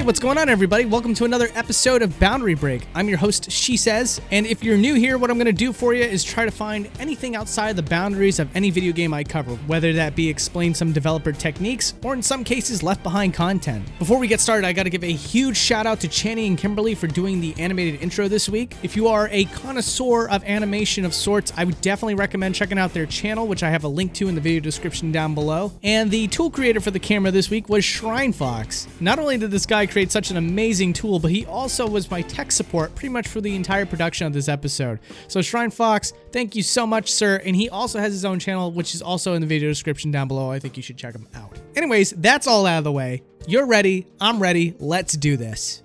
what's going on, everybody? Welcome to another episode of Boundary Break. I'm your host, She Says, and if you're new here, what I'm going to do for you is try to find anything outside the boundaries of any video game I cover, whether that be explain some developer techniques, or in some cases, left behind content. Before we get started, I got to give a huge shout out to Channy and Kimberly for doing the animated intro this week. If you are a connoisseur of animation of sorts, I would definitely recommend checking out their channel, which I have a link to in the video description down below. And the tool creator for the camera this week was Shrine Fox. Not only did this guy create such an amazing tool, but he also was my tech support pretty much for the entire production of this episode. So Shrine Fox, thank you so much, sir. And he also has his own channel, which is also in the video description down below. I think you should check him out. Anyways, that's all out of the way. You're ready. I'm ready. Let's do this.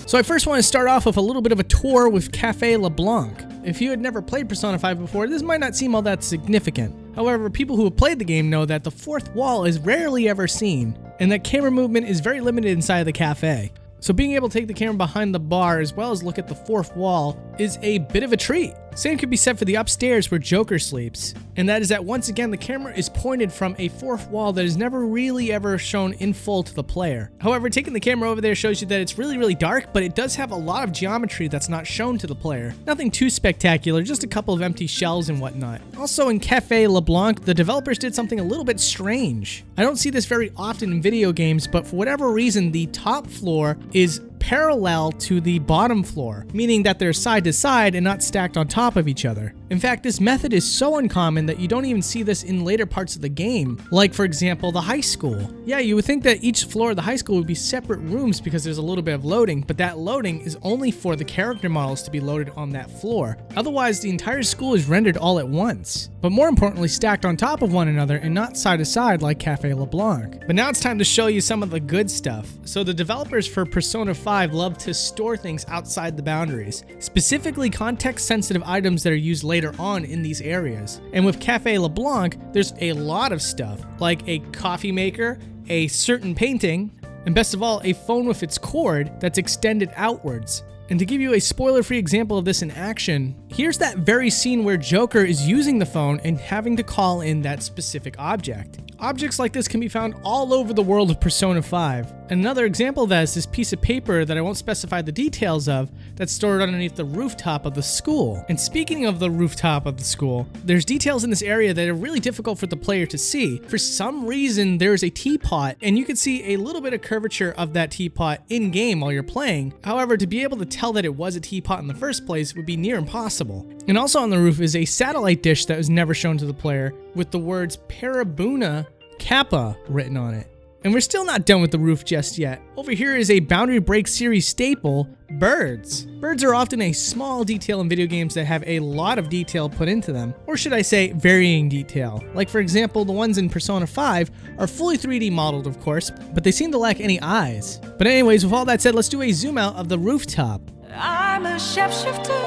So I first want to start off with a little bit of a tour with Cafe LeBlanc. If you had never played Persona 5 before, this might not seem all that significant. However, people who have played the game know that the fourth wall is rarely ever seen, and that camera movement is very limited inside of the cafe. So being able to take the camera behind the bar as well as look at the fourth wall is a bit of a treat. Same could be said for the upstairs where Joker sleeps, and that is that once again the camera is pointed from a fourth wall that is never really ever shown in full to the player. However, taking the camera over there shows you that it's really dark, but it does have a lot of geometry that's not shown to the player. Nothing too spectacular, just a couple of empty shells and whatnot. Also in Cafe LeBlanc, the developers did something a little bit strange. I don't see this very often in video games, but for whatever reason the top floor is parallel to the bottom floor, meaning that they're side to side and not stacked on top of each other. In fact, this method is so uncommon that you don't even see this in later parts of the game, like for example the high school. Yeah, you would think that each floor of the high school would be separate rooms because there's a little bit of loading, but that loading is only for the character models to be loaded on that floor. Otherwise, the entire school is rendered all at once, but more importantly stacked on top of one another and not side to side like Cafe LeBlanc. But now it's time to show you some of the good stuff. So the developers for Persona 5 love to store things outside the boundaries, specifically context-sensitive items that are used later on in these areas. And with Cafe LeBlanc, there's a lot of stuff, like a coffee maker, a certain painting, and best of all, a phone with its cord that's extended outwards. And to give you a spoiler-free example of this in action, here's that very scene where Joker is using the phone and having to call in that specific object. Objects like this can be found all over the world of Persona 5. Another example of that is this piece of paper that I won't specify the details of that's stored underneath the rooftop of the school. And speaking of the rooftop of the school, there's details in this area that are really difficult for the player to see. For some reason, there's a teapot, and you can see a little bit of curvature of that teapot in-game while you're playing. However, to be able to tell that it was a teapot in the first place would be near impossible. And also on the roof is a satellite dish that was never shown to the player with the words Parabuna Kappa written on it. And we're still not done with the roof just yet. Over here is a Boundary Break series staple, birds. Birds are often a small detail in video games that have a lot of detail put into them, or should I say varying detail. Like for example, the ones in Persona 5 are fully 3D modeled of course, but they seem to lack any eyes. But anyways, with all that said, let's do a zoom out of the rooftop. I'm a shapeshifter,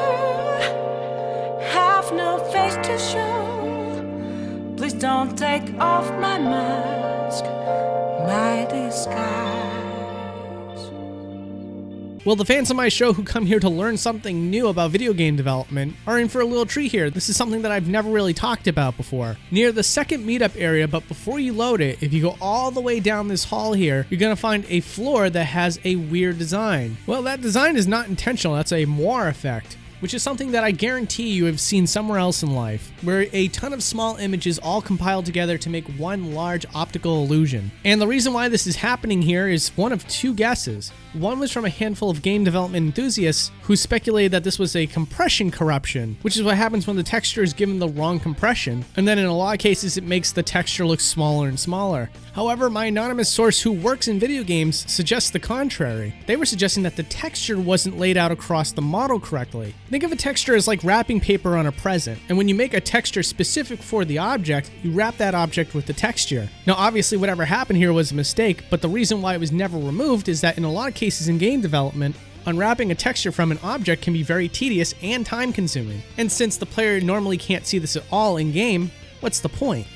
have no face to show. Please don't take off my mask, my disguise. Well, the fans of my show who come here to learn something new about video game development are in for a little treat here. This is something that I've never really talked about before. Near the second meetup area, but before you load it, if you go all the way down this hall here, you're gonna find a floor that has a weird design. Well, that design is not intentional, that's a moire effect, which is something that I guarantee you have seen somewhere else in life, where a ton of small images all compile together to make one large optical illusion. And the reason why this is happening here is one of two guesses. One was from a handful of game development enthusiasts who speculated that this was a compression corruption, which is what happens when the texture is given the wrong compression, and then in a lot of cases it makes the texture look smaller and smaller. However, my anonymous source who works in video games suggests the contrary. They were suggesting that the texture wasn't laid out across the model correctly. Think of a texture as like wrapping paper on a present, and when you make a texture specific for the object, you wrap that object with the texture. Now obviously whatever happened here was a mistake, but the reason why it was never removed is that in a lot of cases in game development, unwrapping a texture from an object can be very tedious and time consuming. And since the player normally can't see this at all in game, what's the point?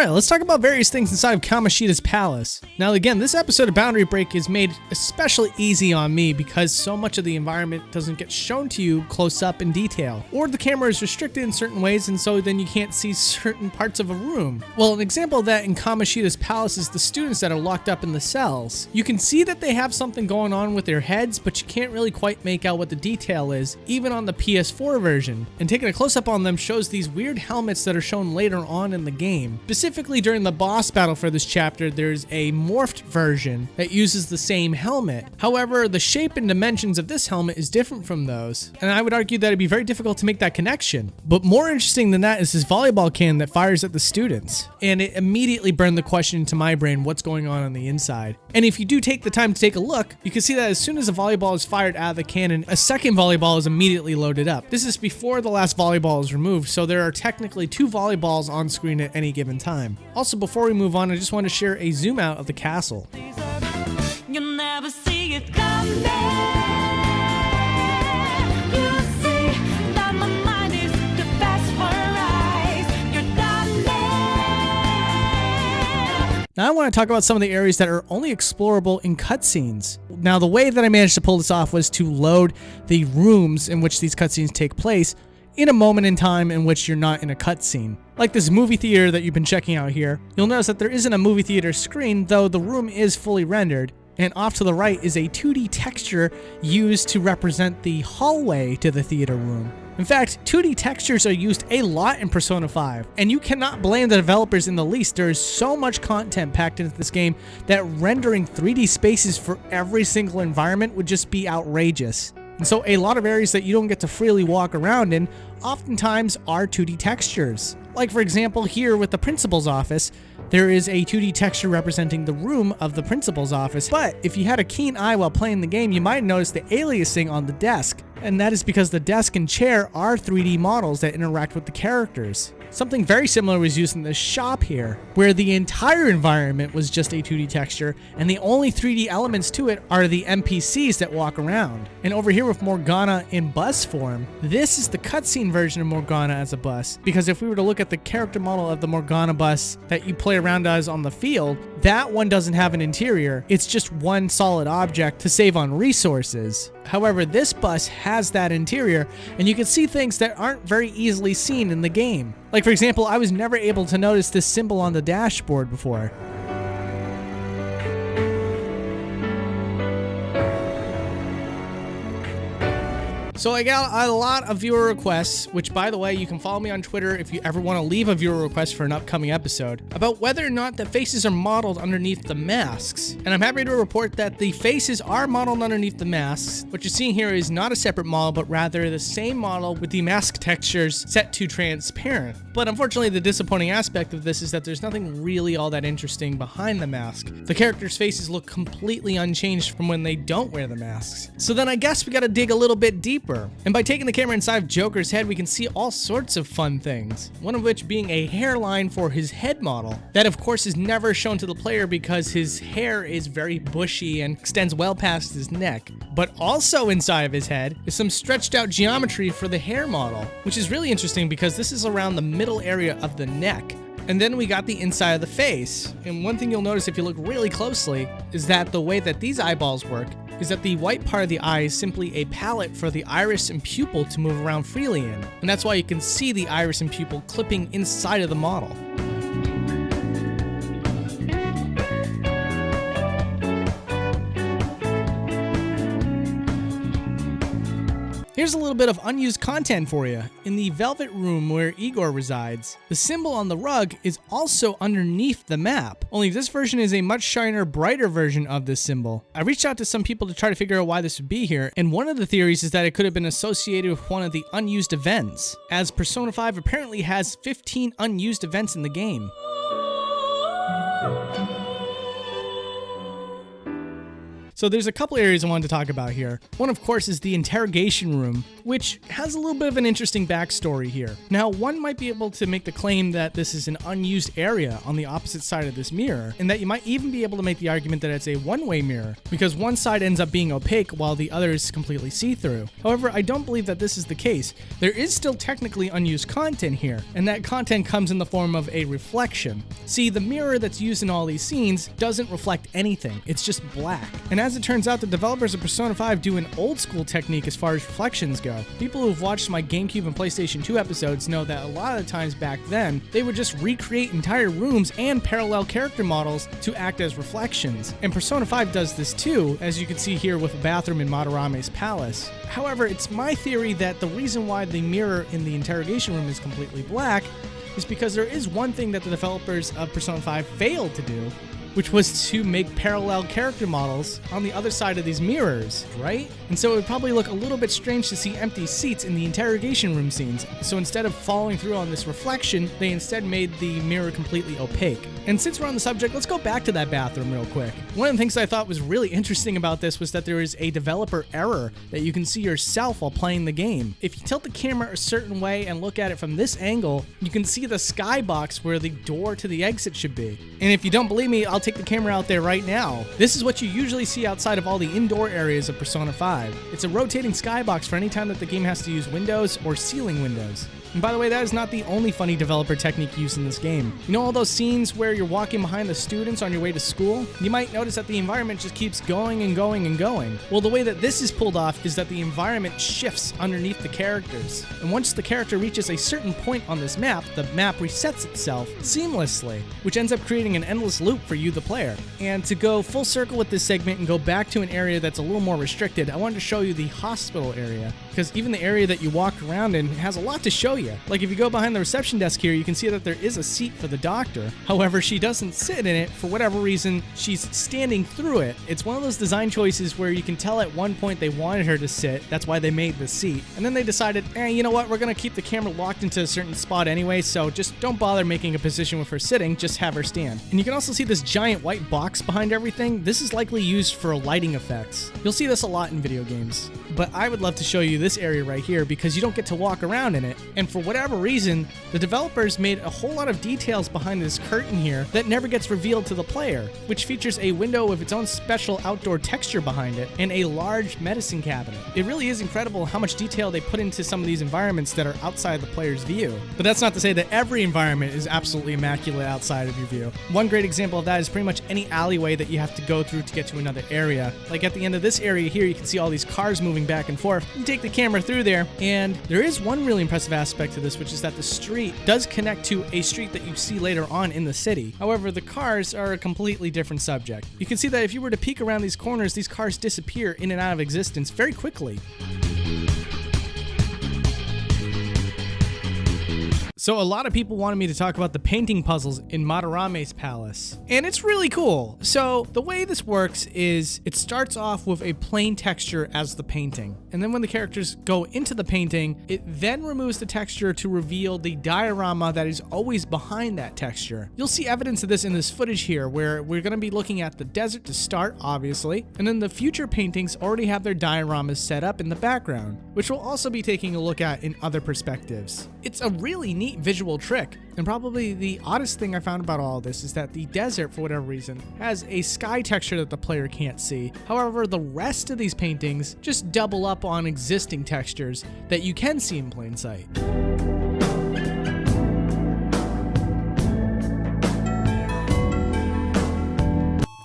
Alright, let's talk about various things inside of Kamoshida's palace. Now again, this episode of Boundary Break is made especially easy on me because so much of the environment doesn't get shown to you close up in detail. Or the camera is restricted in certain ways and so then you can't see certain parts of a room. Well, an example of that in Kamoshida's palace is the students that are locked up in the cells. You can see that they have something going on with their heads, but you can't really quite make out what the detail is, even on the PS4 version. And taking a close-up on them shows these weird helmets that are shown later on in the game. Specifically during the boss battle for this chapter, there's a morphed version that uses the same helmet. However, the shape and dimensions of this helmet is different from those, and I would argue that it'd be very difficult to make that connection. But more interesting than that is this volleyball cannon that fires at the students. And it immediately burned the question into my brain, what's going on the inside? And if you do take the time to take a look, you can see that as soon as a volleyball is fired out of the cannon, a second volleyball is immediately loaded up. This is before the last volleyball is removed, so there are technically 2 volleyballs on screen at any given time. Also, before we move on, I just want to share a zoom out of the castle. You'll never see it coming. You see that my mind is the best for eyes. You're done. Now I want to talk about some of the areas that are only explorable in cutscenes. Now the way that I managed to pull this off was to load the rooms in which these cutscenes take place in a moment in time in which you're not in a cutscene. Like this movie theater that you've been checking out here, you'll notice that there isn't a movie theater screen, though the room is fully rendered. And off to the right is a 2D texture used to represent the hallway to the theater room. In fact, 2D textures are used a lot in Persona 5, and you cannot blame the developers in the least. There is so much content packed into this game that rendering 3D spaces for every single environment would just be outrageous. And so a lot of areas that you don't get to freely walk around in oftentimes are 2D textures. Like for example here with the principal's office, there is a 2D texture representing the room of the principal's office, but if you had a keen eye while playing the game, you might notice the aliasing on the desk. And that is because the desk and chair are 3D models that interact with the characters. Something very similar was used in the shop here, where the entire environment was just a 2D texture, and the only 3D elements to it are the NPCs that walk around. And over here with Morgana in bus form, this is the cutscene version of Morgana as a bus, because if we were to look at the character model of the Morgana bus that you play around as on the field, that one doesn't have an interior, it's just one solid object to save on resources. However, this bus has that interior, and you can see things that aren't very easily seen in the game. Like for example, I was never able to notice this symbol on the dashboard before. So I got a lot of viewer requests, which by the way, you can follow me on Twitter if you ever want to leave a viewer request for an upcoming episode, about whether or not the faces are modeled underneath the masks. And I'm happy to report that the faces are modeled underneath the masks. What you're seeing here is not a separate model, but rather the same model with the mask textures set to transparent. But unfortunately, the disappointing aspect of this is that there's nothing really all that interesting behind the mask. The characters' faces look completely unchanged from when they don't wear the masks. So then I guess we gotta dig a little bit deeper. And by taking the camera inside of Joker's head, we can see all sorts of fun things. One of which being a hairline for his head model. That of course is never shown to the player because his hair is very bushy and extends well past his neck. But also inside of his head is some stretched out geometry for the hair model, which is really interesting because this is around the middle area of the neck. And then we got the inside of the face. And one thing you'll notice if you look really closely is that the way that these eyeballs work is that the white part of the eye is simply a palette for the iris and pupil to move around freely in. And that's why you can see the iris and pupil clipping inside of the model. Here's a little bit of unused content for you. In the Velvet Room where Igor resides, the symbol on the rug is also underneath the map. Only this version is a much shinier, brighter version of this symbol. I reached out to some people to try to figure out why this would be here, and one of the theories is that it could have been associated with one of the unused events, as Persona 5 apparently has 15 unused events in the game. So there's a couple areas I wanted to talk about here. One, of course, is the Interrogation Room, which has a little bit of an interesting backstory here. Now, one might be able to make the claim that this is an unused area on the opposite side of this mirror, and that you might even be able to make the argument that it's a one-way mirror, because one side ends up being opaque while the other is completely see-through. However, I don't believe that this is the case. There is still technically unused content here, and that content comes in the form of a reflection. See, the mirror that's used in all these scenes doesn't reflect anything, it's just black. And as it turns out, the developers of Persona 5 do an old school technique as far as reflections go. People who've watched my GameCube and PlayStation 2 episodes know that a lot of the times back then, they would just recreate entire rooms and parallel character models to act as reflections. And Persona 5 does this too, as you can see here with a bathroom in Madarame's palace. However, it's my theory that the reason why the mirror in the Interrogation Room is completely black is because there is one thing that the developers of Persona 5 failed to do, which was to make parallel character models on the other side of these mirrors, right? And so it would probably look a little bit strange to see empty seats in the Interrogation Room scenes. So instead of following through on this reflection, they instead made the mirror completely opaque. And since we're on the subject, let's go back to that bathroom real quick. One of the things I thought was really interesting about this was that there is a developer error that you can see yourself while playing the game. If you tilt the camera a certain way and look at it from this angle, you can see the skybox where the door to the exit should be. And if you don't believe me, I'll take the camera out there right now. This is what you usually see outside of all the indoor areas of Persona 5. It's a rotating skybox for any time that the game has to use windows or ceiling windows. And by the way, that is not the only funny developer technique used in this game. You know all those scenes where you're walking behind the students on your way to school? You might notice that the environment just keeps going and going and going. Well, the way that this is pulled off is that the environment shifts underneath the characters. And once the character reaches a certain point on this map, the map resets itself seamlessly, which ends up creating an endless loop for you, the player. And to go full circle with this segment and go back to an area that's a little more restricted, I wanted to show you the hospital area, because even the area that you walk around in has a lot to show you. Like if you go behind the reception desk here, you can see that there is a seat for the doctor. However, she doesn't sit in it for whatever reason. She's standing through it. It's one of those design choices where you can tell at one point they wanted her to sit. That's why they made the seat. And then they decided, you know what? We're going to keep the camera locked into a certain spot anyway, so just don't bother making a position with her sitting, just have her stand. And you can also see this giant white box behind everything. This is likely used for lighting effects. You'll see this a lot in video games. But I would love to show you this area right here because you don't get to walk around in it. And for whatever reason, the developers made a whole lot of details behind this curtain here that never gets revealed to the player, which features a window with its own special outdoor texture behind it and a large medicine cabinet. It really is incredible how much detail they put into some of these environments that are outside the player's view. But that's not to say that every environment is absolutely immaculate outside of your view. One great example of that is pretty much any alleyway that you have to go through to get to another area. Like at the end of this area here, you can see all these cars moving back and forth. You take the camera through there, and there is one really impressive aspect to this, which is that the street does connect to a street that you see later on in the city. However, the cars are a completely different subject. You can see that if you were to peek around these corners, these cars disappear in and out of existence very quickly. So a lot of people wanted me to talk about the painting puzzles in Madarame's palace, and it's really cool. So the way this works is it starts off with a plain texture as the painting, and then when the characters go into the painting, it then removes the texture to reveal the diorama that is always behind that texture. You'll see evidence of this in this footage here, where we're going to be looking at the desert to start, obviously, and then the future paintings already have their dioramas set up in the background, which we'll also be taking a look at in other perspectives. It's a really neat visual trick, and probably the oddest thing I found about all of this is that the desert, for whatever reason, has a sky texture that the player can't see. However, the rest of these paintings just double up on existing textures that you can see in plain sight.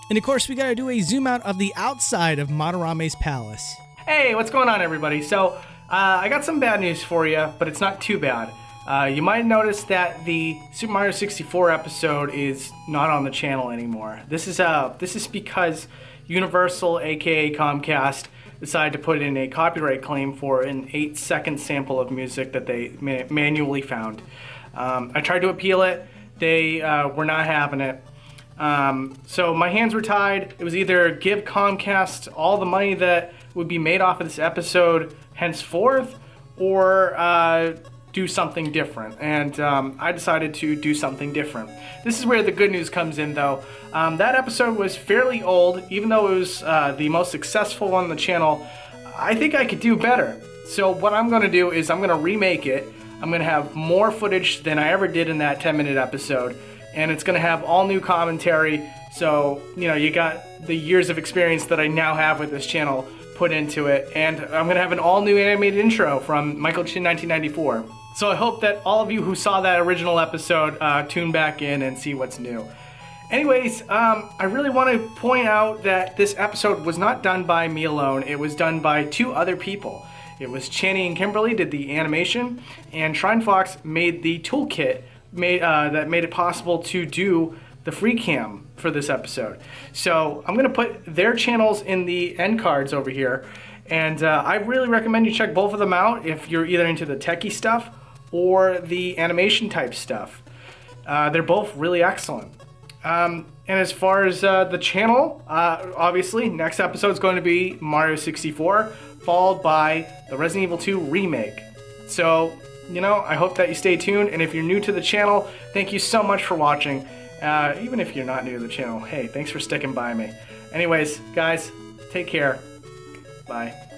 And of course, we gotta do a zoom out of the outside of Madarame's palace. Hey, what's going on, everybody? So, I got some bad news for you, but it's not too bad. You might notice that the Super Mario 64 episode is not on the channel anymore. This is because Universal, aka Comcast, decided to put in a copyright claim for an 8-second sample of music that they manually found. I tried to appeal it. They were not having it. So my hands were tied. It was either give Comcast all the money that would be made off of this episode henceforth, or do something different, and I decided to do something different. This is where the good news comes in, though. That episode was fairly old. Even though it was the most successful on the channel, I think I could do better. So what I'm going to do is I'm going to remake it. I'm going to have more footage than I ever did in that 10-minute episode, and it's going to have all new commentary. So, you know, you got the years of experience that I now have with this channel put into it, and I'm going to have an all-new animated intro from Michael Chin 1994. So I hope that all of you who saw that original episode tune back in and see what's new. Anyways, I really want to point out that this episode was not done by me alone. It was done by 2 other people. It was Channy and Kimberly did the animation, and Shrine Fox made the toolkit that made it possible to do the free cam for this episode. So I'm going to put their channels in the end cards over here, and I really recommend you check both of them out if you're either into the techie stuff or the animation type stuff. They're both really excellent. And as far as the channel, obviously next episode is going to be Mario 64, followed by the Resident Evil 2 remake. So, you know, I hope that you stay tuned, and if you're new to the channel, thank you so much for watching. Even if you're not new to the channel, hey, thanks for sticking by me. Anyways, guys, take care. Bye.